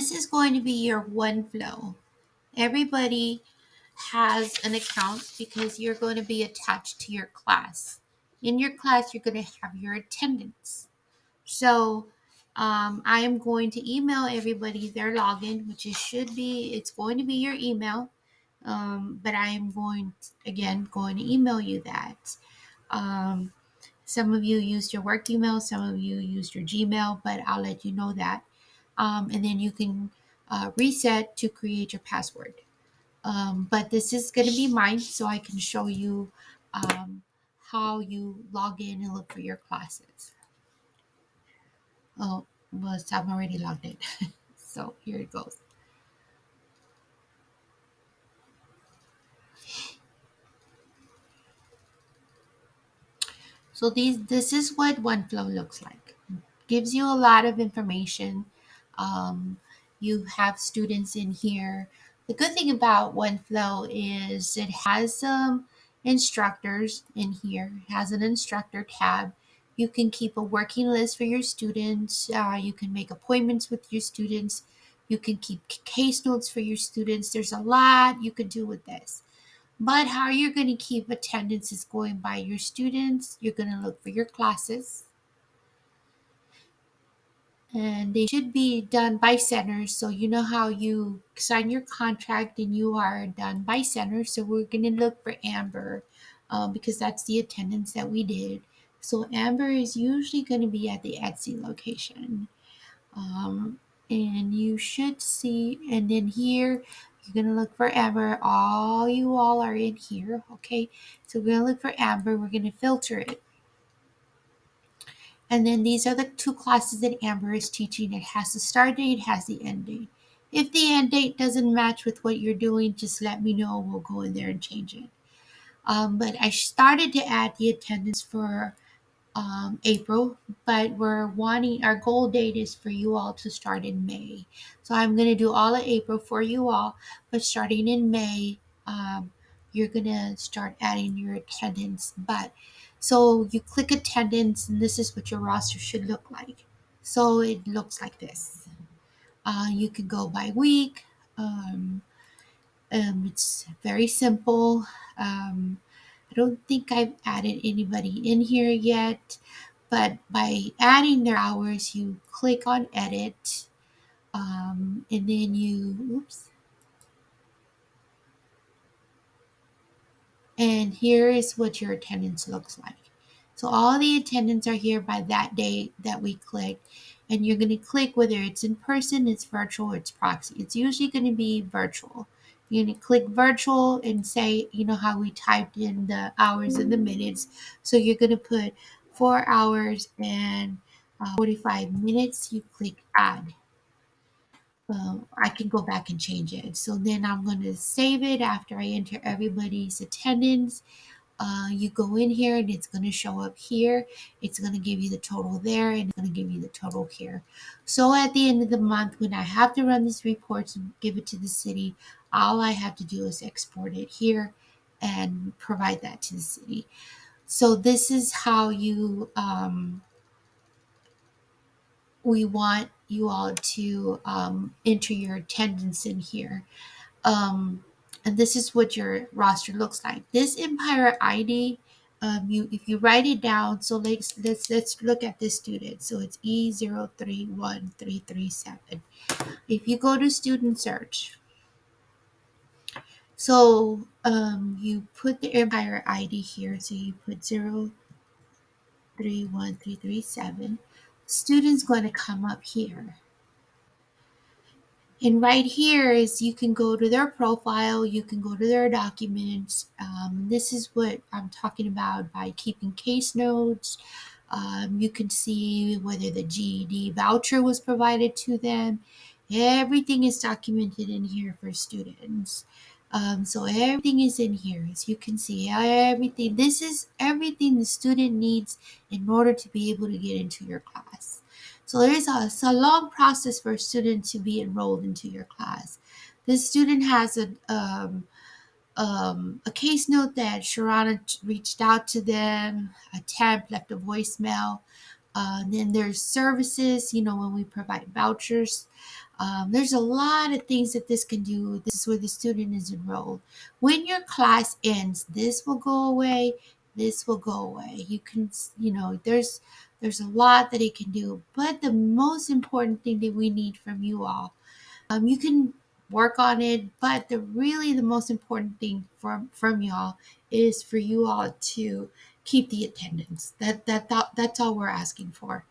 this is going to be your OneFlow. Everybody has an account because you're going to be attached to your class. In your class, you're going to have your attendance. So I am going to email everybody their login, which it's going to be your email. But I am going to email you that. Um, some of you used your work email, some of you used your Gmail, but I'll let you know that. And then you can reset to create your password. But this is going to be mine, so I can show you how you log in and look for your classes. Oh, well, I'm already logged in. So here it goes. So this is what OneFlow looks like. Gives you a lot of information. Um, you have students in here. The good thing about OneFlow is it has some instructors in here. It has an instructor tab. You can keep a working list for your students. You can make appointments with your students. You can keep case notes for your students. There's a lot you could do with this. But how you're going to keep attendance is going by your students. You're going to look for your classes. And they should be done by center. So you know how you sign your contract and you are done by center. So we're going to look for Amber because that's the attendance that we did. So Amber is usually going to be at the Etsy location. And you should see, and then here, you're going to look for Amber. You all are in here, okay? So we're going to look for Amber. We're going to filter it. And then these are the two classes that Amber is teaching. It has the start date, it has the end date. If the end date doesn't match with what you're doing, just let me know. We'll go in there and change it. But I started to add the attendance for April, but our goal date is for you all to start in May. So I'm going to do all of April for you all, but starting in May, you're going to start adding your attendance. So you click attendance, and this is what your roster should look like. So it looks like this. You can go by week. It's very simple. I don't think I've added anybody in here yet, but by adding their hours, you click on edit, and then and here is what your attendance looks like. So all the attendance are here by that date that we clicked, and you're going to click whether it's in person, it's virtual, or it's proxy. It's usually going to be virtual. You're going to click virtual and say, you know how we typed in the hours and the minutes. So you're going to put 4 hours and 45 minutes. You click add. I can go back and change it. So then I'm going to save it after I enter everybody's attendance. You go in here and it's going to show up here. It's going to give you the total there and it's going to give you the total here. So at the end of the month, when I have to run these reports and give it to the city, all I have to do is export it here and provide that to the city. So this is how we want you all to enter your attendance in here. And this is what your roster looks like. This Empire ID, if you write it down, so let's look at this student. So it's E031337. If you go to student search, so you put the Empire ID here. So you put 031337. Student's going to come up here. And right here is you can go to their profile, you can go to their documents. This is what I'm talking about by keeping case notes. You can see whether the GED voucher was provided to them. Everything is documented in here for students. So everything is in here. As you can see, everything. This is everything the student needs in order to be able to get into your class. So it's a long process for a student to be enrolled into your class. This student has a case note that Sharana reached out to them, a temp left a voicemail. Then there's services, when we provide vouchers. There's a lot of things that this can do. This is where the student is enrolled. When your class ends, this will go away. This will go away. You can, there's a lot that it can do. But the most important thing that we need from you all, you can work on it, but the most important thing from y'all is for you all to keep the attendance. That's all we're asking for.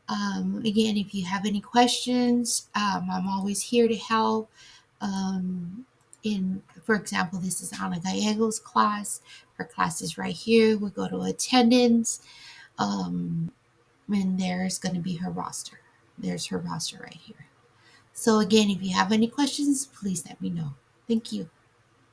Again, if you have any questions, I'm always here to help. For example, this is Ana Gallego's class. Her class is right here. We go to attendance, and there's going to be her roster. There's her roster right here. So again, if you have any questions, please let me know. Thank you.